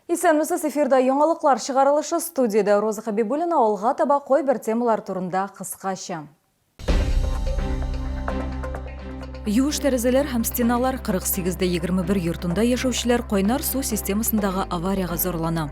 Исәнмесез, эфирда яңалыклар чыгарылышы студияда Роза Хабибуллина алга таба кой бер темалар турында кыскача. Юш тәрәзәләр һәм стеналар 48-21 йортында яшәүчеләр кайнар су системасындагы аварияга зарлана.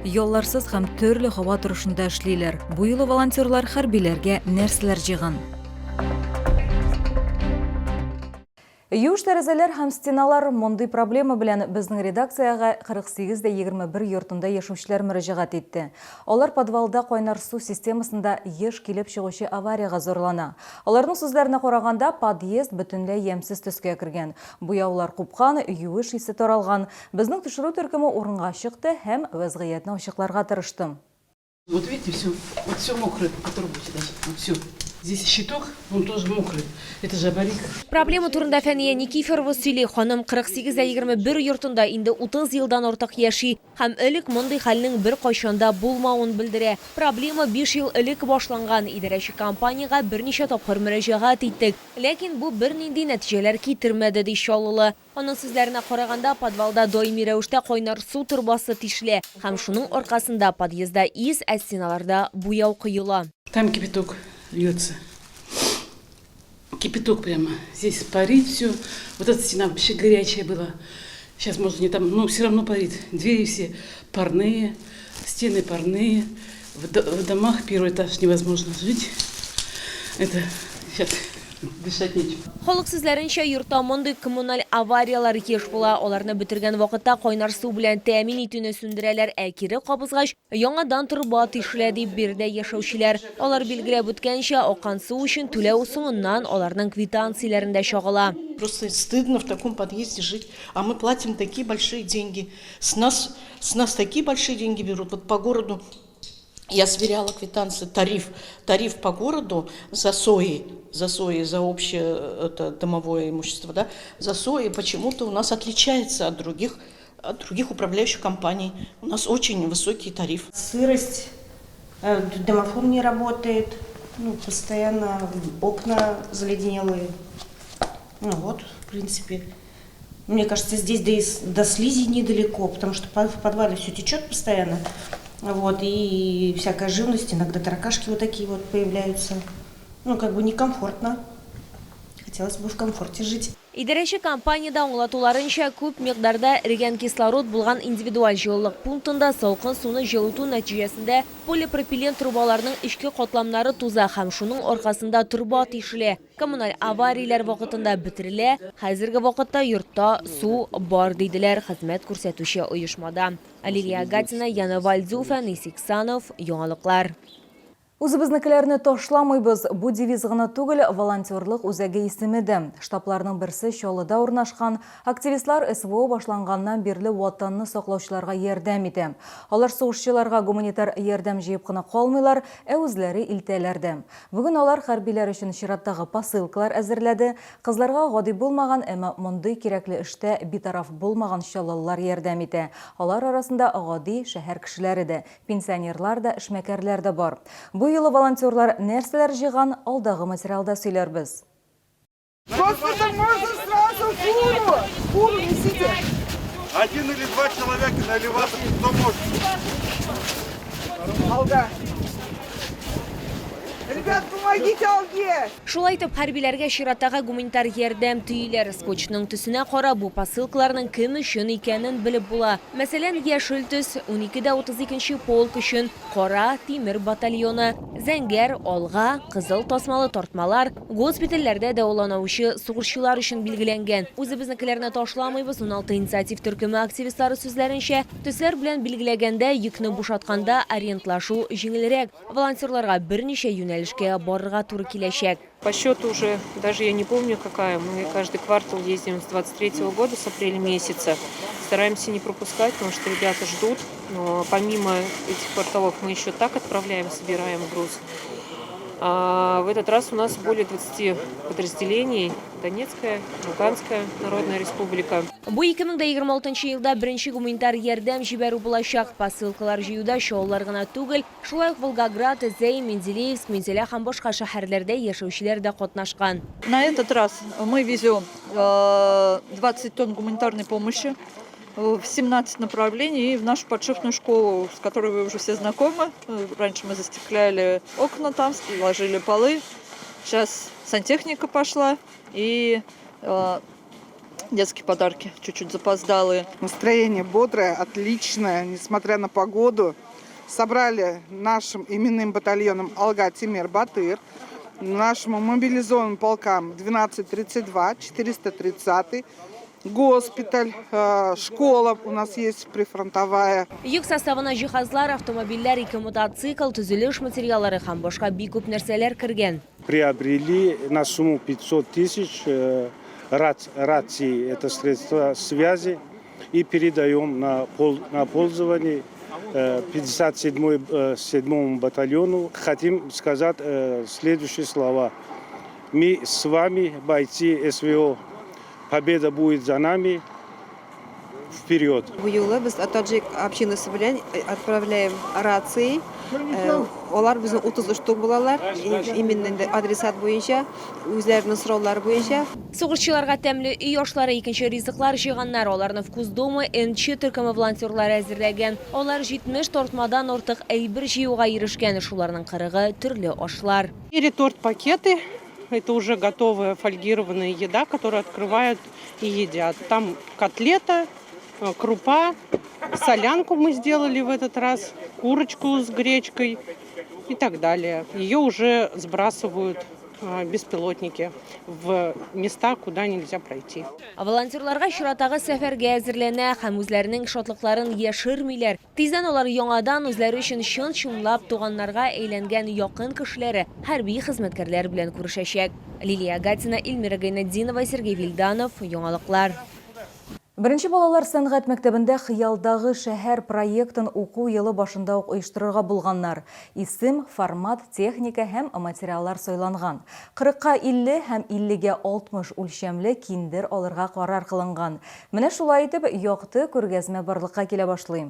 Юлларсыз һәм төрле һава торышында эшлиләр. Бу юлы волонтерлар хәрбиләргә нәрсәләр җыйган? Юш тәрәзәләр һәм стеналар мондый проблема белән безнең редакцияга 48-21 йортында яшәүчеләр мөрәҗәгать итте. Алар подвалда кайнар су системасында еш килеп чыгучы аварияга зарлана. Аларның сүзләренә караганда, подъезд бөтенләй ямьсез төскә кергән. Буяулар купкан, юеш исе таралган. Безнең төшерү төркеме урынга чыкты һәм вазгыятьне ачыкларга тырышты. Вот видите, все мокрое, по которому даже, вот все. Здесь щиток, он тоже мокрый. Это же аварийка. Проблема турында Фәния Никифорова сөйли. Ханым 48-21 йортында инде 30 елдан артык яши һәм элек мондый хәлнең бер кайчанда булмавын белдерә. Проблема 5 ел элек башланган. Идарәче компанияга берничә тапкыр мөрәҗәгать иттек. Ләкин бу бернинди нәтиҗәләр китермәде ди Чаллылы. Аның сүзләренә караганда, подвалда даими рәвештә кайнар су турбасы тишелә һәм шуның аркасында подъездда из, ә стеналарда буяу кыела. Там кипяток льется. Кипяток прямо. Здесь парит все. Вот эта стена вообще горячая была. Сейчас, может, не там, но все равно парит. Двери все парные, стены парные. В домах первый этаж невозможно жить. Это сейчас дышать нечего. Халык сүзләренчә, йортта мондый коммуналь авариялар еш була. Аларны бетергән вакытта кайнар су белән тәэмин итүне сүндерәләр, ә кире кабызгач яңадан турба тишелә дип бирде яшәүчеләр. Алар билгеләп үткәнчә, аккан су өчен түләү соңыннан аларның квитанцияләрендә чагыла. Просто стыдно в таком подъезде жить, а мы платим такие большие деньги. С нас такие большие деньги берут. Вот по городу я сверяла квитанции, тариф по городу за сои, за общее это домовое имущество, да, за сои почему-то у нас отличается от других управляющих компаний. У нас очень высокий тариф. Сырость, домофон не работает, постоянно окна заледенелые. Вот, в принципе. Мне кажется, здесь до слизи недалеко, потому что в подвале все течет постоянно. Вот, и всякая живность, иногда таракашки вот такие вот появляются. Как бы некомфортно. Хотелось бы в комфорте жить. Идарәче компанияда аңлатуларынча күп микъдарда эрегән кислород булган индивидуаль җылылык пунктында салкын суны җылыту нәтиҗәсендә полипропилен трубаларының эчке катламнары туза һәм шуның аркасында турба тишелә. Коммуналь аварияләр вакытында бетерелә. Хәзерге вакытта йортта су бар диделәр хезмәт күрсәтүче оешмада. Алия Гатина, Яна Вальдзуфа, Нисиксанов, яңалыклар. Үзебезнекеләрне ташламыйбыз. Бу девиз гына түгел, волонтерлык үзәге исеме дә. Штабларның берсе Чаллыда урнашкан. Активистлар СВО башланганнан бирле ватанны саклаучыларга ярдәм итә. Алар сугышчыларга гуманитар ярдәм җыеп кына калмыйлар, ә үзләре илтәләр дә. Бүген алар хәрбиләр өчен чираттагы посылкалар әзерләде. Кызларга гади булмаган, әмма мондый кирәкле эштә битараф булмаган чаллылар ярдәм итә. Алар арасында гади шәһәр кешеләре дә, пенсионерлар да, эшмәкәрләр дә бар. Бу юлы волонтерлар нәрсәләр җыйган, алдагы материалда сөйләрбез. Господи, можно сразу фуру несите. 1 или 2 человека наливаться, кто может. Алга. Ребят, помогите Алге! Шулай итеп, хәрбиләргә чираттагы гуманитар ярдәм төйләр скотчның төсенә карап, бу посылкаларның кем өчен икәнен белеп була. Мәсәлән, яшел төс 12-32 полк өчен кара тимер батальоны, зәңгәр, алга, кызыл тасмалы тартмалар, госпитальләрдә дәвалаучы сугышчылар өчен билгеләнгән. Үзебезнекеләрне ташламыйбыз 16 инициатив төркеме активистлары сүзләренчә, төсләр белән билгеләгәндә йөкне бушатканда ориентлашу җиңелрәк. Волонтерларга берничә юнәлешкә барырга туры киләчәк. По счету уже, даже я не помню какая, мы каждый квартал ездим с 23-го года, с апреля месяца. Стараемся не пропускать, потому что ребята ждут. Но помимо этих кварталов мы еще так отправляем, собираем груз. А в этот раз у нас более 20 подразделений. Донецкая, Луганская Народная Республика. Бу 2026 елда беренче гуманитар ярдәм җибәрү булачак. Посылкалар җыюда чаллылар гына түгел, шулай ук Волгоград, Зей, Менделеевск, Мензелә һәм башка шәһәрләрдә яшәүчеләр дә катнашкан. На этот раз мы везем 20 тонн гуманитарной помощи. в 17 направлений и в нашу подшефную школу, с которой вы уже все знакомы. Раньше мы застекляли окна там, ложили полы. Сейчас сантехника пошла и детские подарки чуть-чуть запоздалые. Настроение бодрое, отличное, несмотря на погоду. Собрали нашим именным батальоном Алга Тимир Батыр, нашему мобилизованным полкам 1232, 430, госпиталь, школа у нас есть прифронтовая. Yük составына жиһазлар, автомобильләр, 2 мотоцикл, төзелеш материаллары һәм башка бик күп нәрсәләр кергән. Приобрели на сумму 500 тысяч рации, это средства связи, и передаем на пользование 57-му батальону. Хотим сказать следующие слова. Мы с вами, бойцы СВО, победа будет за нами. Вперед! В июле biz Таджик общинасы белән отправляем рации. Олар безнең 30 штук булалар. Именно адресат буенча, үзләренең сораулары буенча. Сугышчыларга тәмле үй ашлары, икенче ризыклар җыйганнар. Аларны Вкусдома, НЧ төркеме волонтерлары әзерләгән. Алар 70 тортмадан артык әйбер җыюга ирешкән. Шуларның 40-ы төрле ашлар. Или торт-пакеты. Это уже готовая фольгированная еда, которую открывают и едят. Там котлета, крупа, солянку мы сделали в этот раз, курочку с гречкой и так далее. Ее уже сбрасывают беспилотники в места, куда нельзя пройти. Волонтерларга чиратагы сәфәргә әзерләнә һәм үзләренең шатлыкларын яшермиләр. Тиздән алар яңадан үзләре өчен чын-чынлап туганнарга әйләнгән якын кешеләре, хәрби хезмәткәрләр белән күрешәчәк. Лилия Гатина, Эльмира Гайнетдинова, Сергей Вильданов, Яңалыклар. Беренче балалар сәнгать мәктәбендә хыялдагы шәһәр проектын уку елы башында ук оештырырга булганнар. Исем, формат, техника һәм материаллар сойланган. 40-ка 50 һәм 50-гә 60 үлчәмле киндер алырга карар кылынган. Менә шулай итеп, якты күргәзмә барлыкка килә башлый.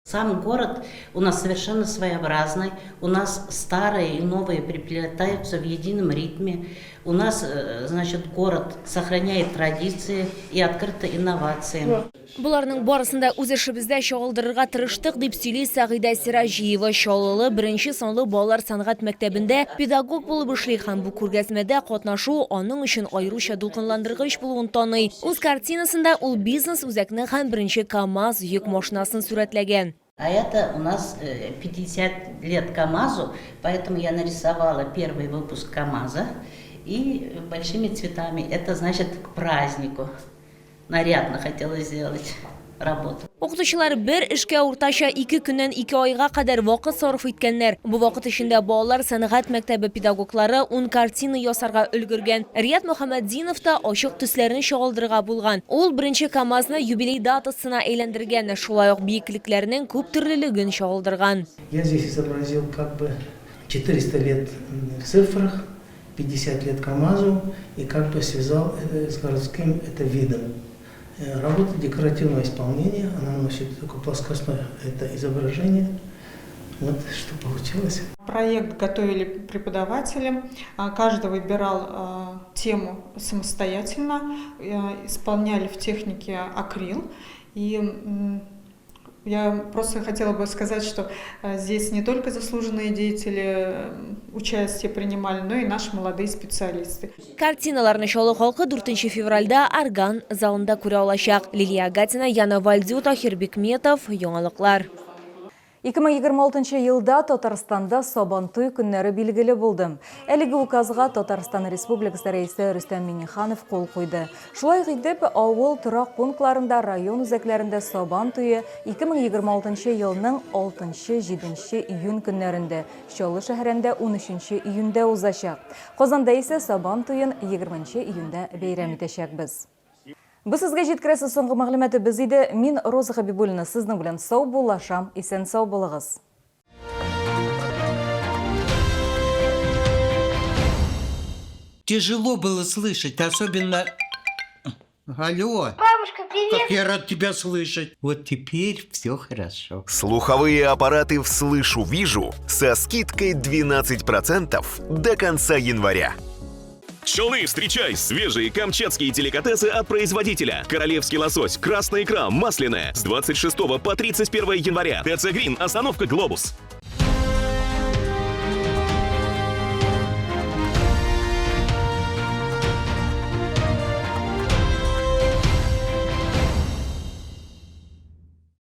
Сам город у нас совершенно своеобразный. У нас старые и новые переплетаются в едином ритме. У нас, значит, город сохраняет традиции и открыто инновациям. Буларның барысында үз эшебездә чагылдырырга тырыштык дип сөйли Сәгыйдә Сиражиева. Чаллылы беренче санлы балалар сәнгать мәктәбендә педагог булып эшли һәм бу күргәзмәдә катнашу аның өчен аеруча дулкынландыргыч булуын таный. Үз картинасында ул бизнес үзәкне һәм беренче КАМАЗ йөк машинасын сурәтләгән. А это у нас 50 лет КАМАЗу, поэтому я нарисовала первый выпуск КАМАЗа и большими цветами. Это значит к празднику. Нарядно хотела сделать работу. Укытучылар бер эшкә уртача 2 көннән 2 айга кадәр вакыт сарыф иткәннәр. Бу вакыт эчендә балалар сәнгать мәктәбе педагоглары 10 картина ясарга өлгергән. Рият Мөхәммәддинов та ачык төсләрне чагылдырырга булган. Ул беренче КАМАЗны юбилей датасына әйләндергән, шулай ук биеклекләрнең күп төрлелеген чагылдырган. Я здесь изобразил как бы 400 лет в цифрах, 50 лет КАМАЗу и как бы связал это с городским видом. Работа декоративного исполнения, она носит такое плоскостное изображение. Вот что получилось. Проект готовили преподаватели, каждый выбирал тему самостоятельно, исполняли в технике акрил. И я просто хотела бы сказать, что здесь не только заслуженные деятели участие принимали, но и наши молодые специалисты. Картиналарны Чаллы халкы 4 февральда Орган залында күрә алачак. Лилия Гатина, Яна Вальдю, Тахир Бекметов, Яңалыклар. 2026 елда Татарстанда Сабантуй көннәре билгеле булды. Әлеге указга Татарстан Республикасы рәисе Рөстәм Миңнеханов кул куйды. Шулай итеп, авыл торак пунктларында, район үзәкләрендә Сабантуе 2026 елның 6-7 июнь көннәрендә, Чаллы шәһәрендә 13 июньдә узачак. Казанда исә Сабантуен 20 июньдә бәйрәм итәчәкбез. Бу сезгә җиткерәсе соңгы мәгълүматы без иде. Мин Роза Хабибуллина сезнең белән сау булашам, исән сау булыгыз. Тяжело было слышать, особенно... Алло. Бабушка, привет. Как я рад тебя слышать. Вот теперь все хорошо. Слуховые аппараты в «Слышу-вижу» со скидкой 12% до конца января. Челны, встречай! Свежие камчатские деликатесы от производителя. Королевский лосось, красная икра, масляная. С 26 по 31 января. ТЦ Грин, остановка Глобус.